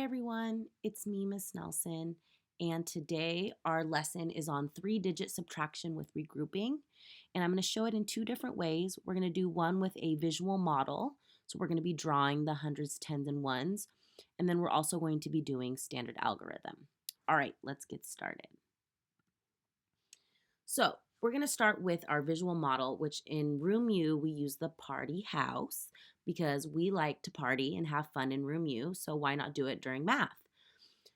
everyone, it's me, Miss Nelson, and today our lesson is on three-digit subtraction with regrouping, and I'm going to show it in two different ways. We're going to do one with a visual model, so we're going to be drawing the hundreds, tens, and ones, and then we're also going to be doing standard algorithm. All right, let's get started. So we're going to start with our visual model, which in Room U, we use the party house because we like to party and have fun in Room U, so why not do it during math?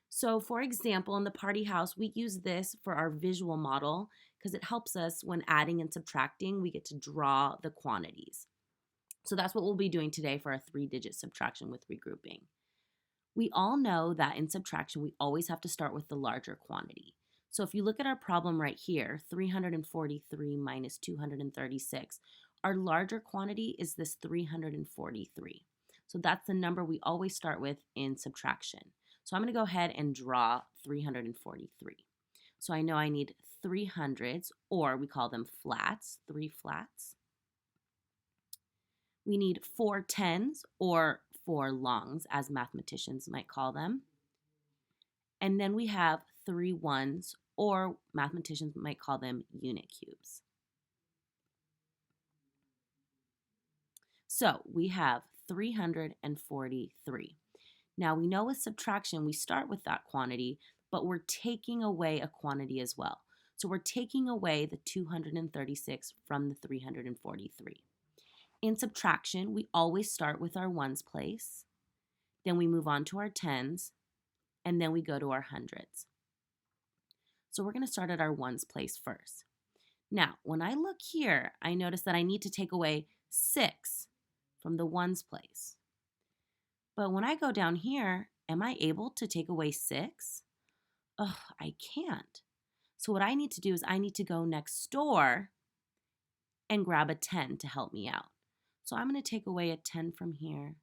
So for example, in the party house, we use this for our visual model because it helps us when adding and subtracting, we get to draw the quantities. So that's what we'll be doing today for our three-digit subtraction with regrouping. We all know that in subtraction, we always have to start with the larger quantity. So if you look at our problem right here, 343 minus 236, our larger quantity is this 343. So that's the number we always start with in subtraction. So I'm going to go ahead and draw 343. So I know I need 3 hundreds, or we call them flats, 3 flats. We need 4 tens, or 4 longs, as mathematicians might call them. And then we have 3 ones, or mathematicians might call them unit cubes. So we have 343. Now we know with subtraction we start with that quantity, but we're taking away a quantity as well. So we're taking away the 236 from the 343. In subtraction, we always start with our ones place, then we move on to our tens, and then we go to our hundreds. So we're going to start at our ones place first. Now, when I look here, I notice that I need to take away 6 from the ones place. But when I go down here, am I able to take away 6? Oh, I can't. So what I need to do is I need to go next door and grab a 10 to help me out. So I'm going to take away a 10 from here,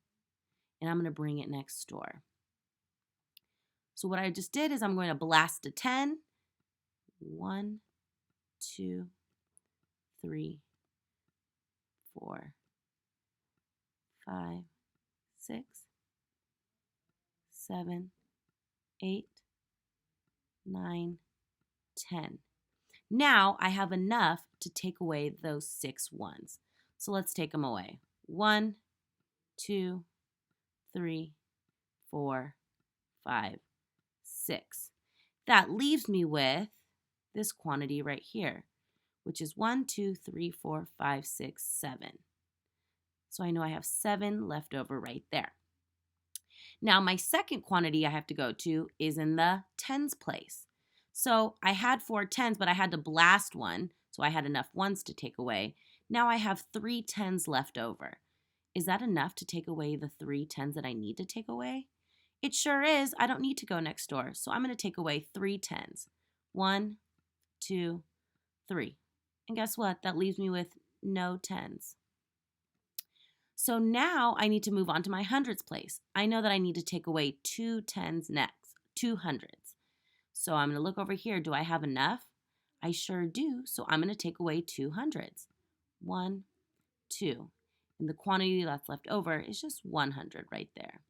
and I'm going to bring it next door. So what I just did is I'm going to blast a 10. 1, 2, 3, 4, 5, 6, 7, 8, 9, 10. Now I have enough to take away those 6 ones. So let's take them away. 1, 2, 3, 4, 5, 6. That leaves me with this quantity right here, which is 1, 2, 3, 4, 5, 6, 7. So I know I have 7 left over right there. Now my second quantity I have to go to is in the tens place. So I had 4 tens, but I had to blast one, so I had enough ones to take away. Now I have 3 tens left over. Is that enough to take away the 3 tens that I need to take away? It sure is. I don't need to go next door, so I'm going to take away 3 tens. 1, 2, 3. And guess what? That leaves me with no tens. So now I need to move on to my hundreds place. I know that I need to take away 2 tens next, 2 hundreds. So I'm going to look over here. Do I have enough? I sure do. So I'm going to take away 2 hundreds. 1, 2. And the quantity that's left over is just 100 right there.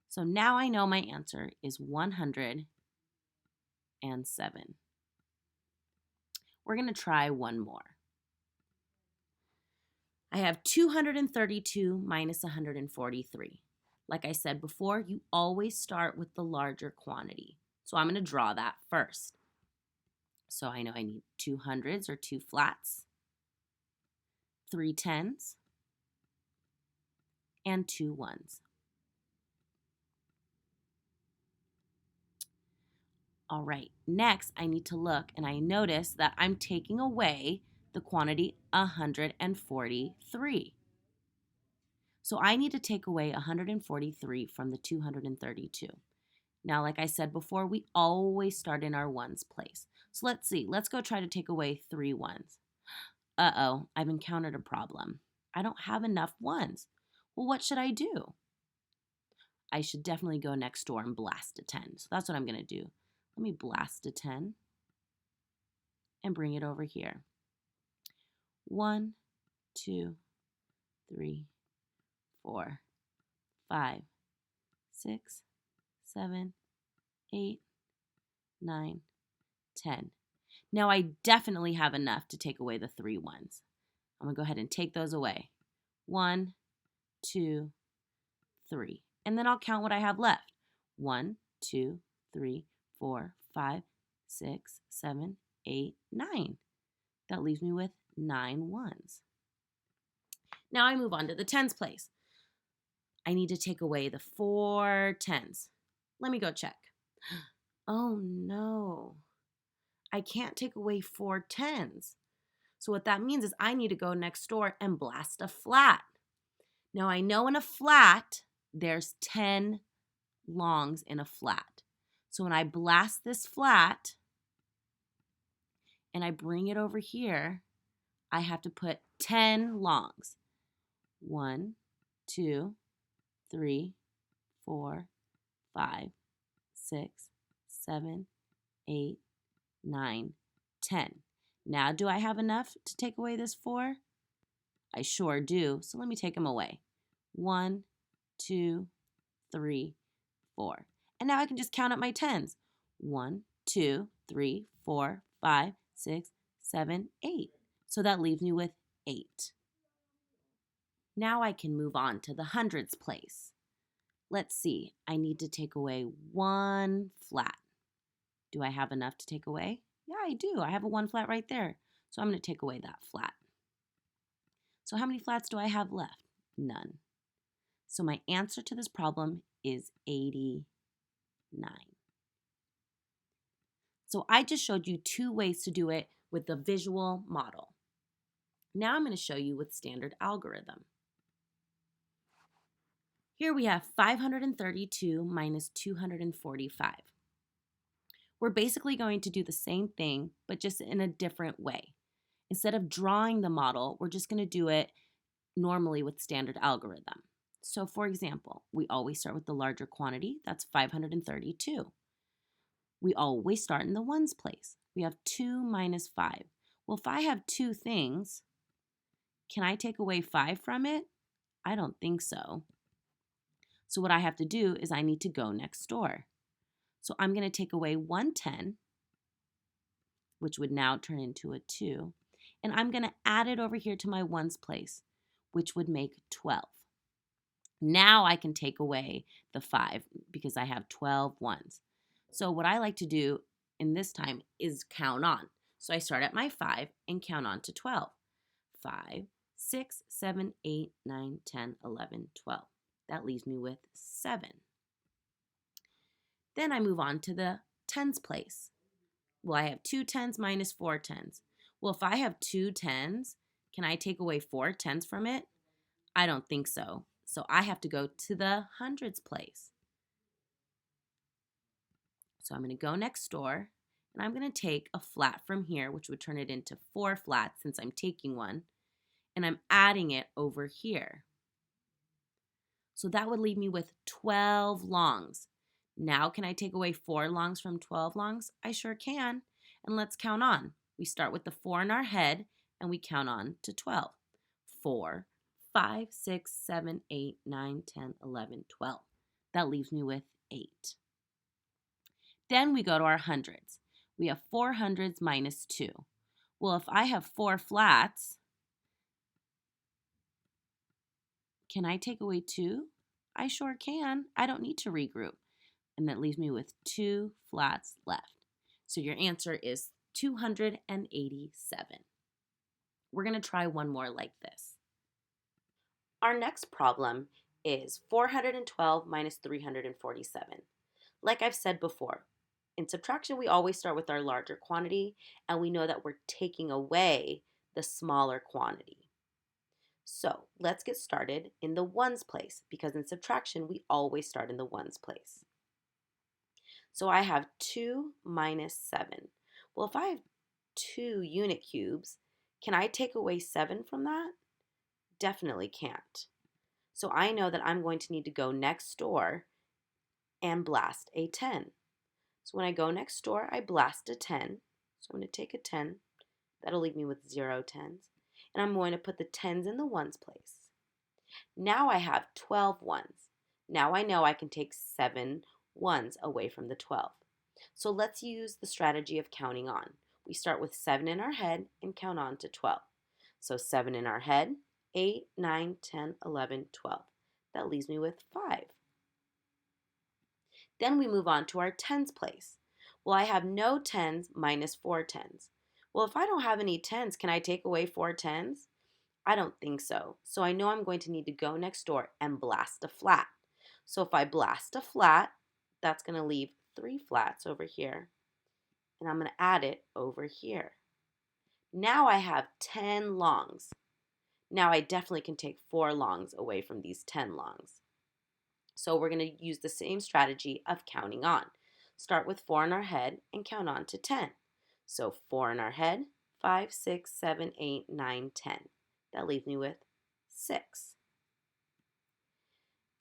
So now I know my answer is 107. We're going to try one more. I have 232 minus 143. Like I said before, you always start with the larger quantity. So I'm going to draw that first. So I know I need 2 hundreds or 2 flats, 3 tens, and 2 ones. All right, next I need to look, and I notice that I'm taking away the quantity 143. So I need to take away 143 from the 232. Now, like I said before, we always start in our ones place. So let's see, let's go try to take away 3 ones. Uh-oh, I've encountered a problem. I don't have enough ones. Well, what should I do? I should definitely go next door and blast a 10. So that's what I'm going to do. Let me blast a 10 and bring it over here. 1, 2, 3, 4, 5, 6, 7, 8, 9, 10. Now I definitely have enough to take away the 3 ones. I'm going to go ahead and take those away. 1, 2, 3. And then I'll count what I have left. 1, 2, 3, 4, 5, 6, 7, 8, 9. That leaves me with 9 ones. Now I move on to the tens place. I need to take away the 4 tens. Let me go check. Oh no, I can't take away 4 tens. So what that means is I need to go next door and blast a flat. Now I know in a flat, there's 10 longs in a flat. So when I blast this flat and I bring it over here, I have to put 10 longs. 1, 2, 3, 4, 5, 6, 7, 8, 9, 10. Now, do I have enough to take away this 4? I sure do, so let me take them away. 1, 2, 3, 4. And now I can just count up my tens. 1, 2, 3, 4, 5, 6, 7, 8. So that leaves me with 8. Now I can move on to the hundreds place. Let's see, I need to take away 1 flat. Do I have enough to take away? Yeah, I do. I have a 1 flat right there. So I'm going to take away that flat. So how many flats do I have left? None. So my answer to this problem is 89. So I just showed you 2 ways to do it with the visual model. Now I'm going to show you with standard algorithm. Here we have 532 minus 245. We're basically going to do the same thing, but just in a different way. Instead of drawing the model, we're just going to do it normally with standard algorithm. So for example, we always start with the larger quantity, that's 532. We always start in the ones place. We have 2 minus 5. Well, if I have 2 things, can I take away 5 from it? I don't think so. So what I have to do is I need to go next door. So I'm going to take away 1 10, which would now turn into a 2, and I'm going to add it over here to my ones place, which would make 12. Now I can take away the 5 because I have 12 ones. So what I like to do in this time is count on. So I start at my 5 and count on to 12. 5, 6, 7, 8, 9, 10, 11, 12. That leaves me with 7. Then I move on to the tens place. Well, I have 2 tens minus 4 tens. Well, if I have 2 tens, can I take away 4 tens from it? I don't think so. So I have to go to the hundreds place. So I'm going to go next door, and I'm going to take a flat from here, which would turn it into 4 flats since I'm taking one, and I'm adding it over here. So that would leave me with 12 longs. Now can I take away 4 longs from 12 longs? I sure can. And let's count on. We start with the 4 in our head, and we count on to 12. 4, 5, 6, 7, 8, 9, 10, 11, 12. That leaves me with 8. Then we go to our hundreds. We have 4 hundreds minus 2. Well, if I have 4 flats, can I take away 2? I sure can. I don't need to regroup. And that leaves me with 2 flats left. So your answer is 287. We're going to try one more like this. Our next problem is 412 minus 347. Like I've said before, in subtraction we always start with our larger quantity, and we know that we're taking away the smaller quantity. So let's get started in the ones place, because in subtraction we always start in the ones place. So I have 2 minus 7. Well, if I have 2 unit cubes, can I take away 7 from that? Definitely can't. So I know that I'm going to need to go next door and blast a 10. So when I go next door, I blast a 10. So I'm going to take a 10. That'll leave me with 0 tens. And I'm going to put the 10s in the ones place. Now I have 12 ones. Now I know I can take 7 ones away from the 12. So let's use the strategy of counting on. We start with 7 in our head and count on to 12. So 7 in our head, 8, 9, 10, 11, 12. That leaves me with 5. Then we move on to our tens place. Well, I have no tens minus 4 tens. Well, if I don't have any tens, can I take away 4 tens? I don't think so. So I know I'm going to need to go next door and blast a flat. So if I blast a flat, that's going to leave 3 flats over here. And I'm going to add it over here. Now I have 10 longs. Now I definitely can take 4 longs away from these 10 longs. So we're going to use the same strategy of counting on. Start with 4 in our head and count on to 10. So 4 in our head, 5, 6, 7, 8, 9, 10. That leaves me with 6.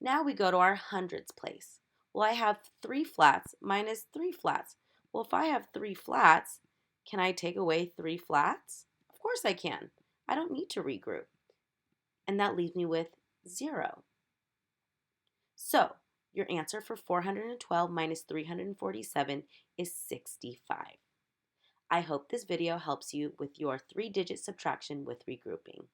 Now we go to our hundreds place. Well, I have 3 flats minus 3 flats. Well, if I have 3 flats, can I take away 3 flats? Of course I can. I don't need to regroup. And that leaves me with 0. So, your answer for 412 minus 347 is 65. I hope this video helps you with your 3-digit subtraction with regrouping.